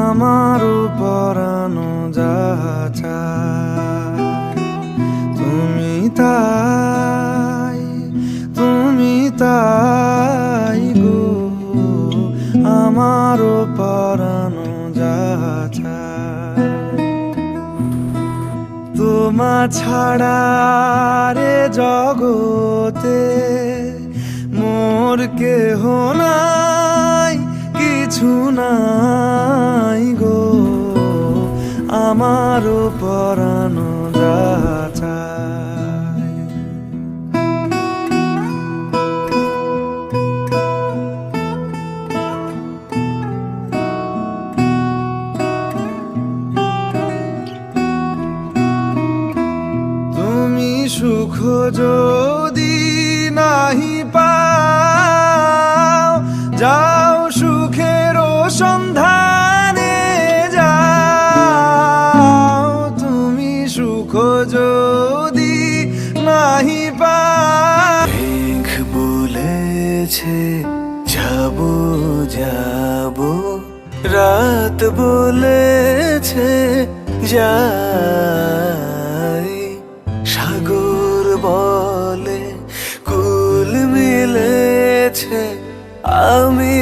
আমারও পরানো যাহা চায় তুমি তাই গো, আমারও পরানো যাহা চায়। তোমা ছাড়া রে জগতে মোর কেহ নাই, কিছু নাই গো, আমারও পরানো যাহা চায়। তুমি সুখ যদি নাহি পাও, যাও সুখের সন্ধানে যাও। তুমি সুখ যদি নাহি পাও, মেঘ বলেছে যাবো যাবো, রাত বলেছে যাই, সাগর বলে কুল মিলেছে আমি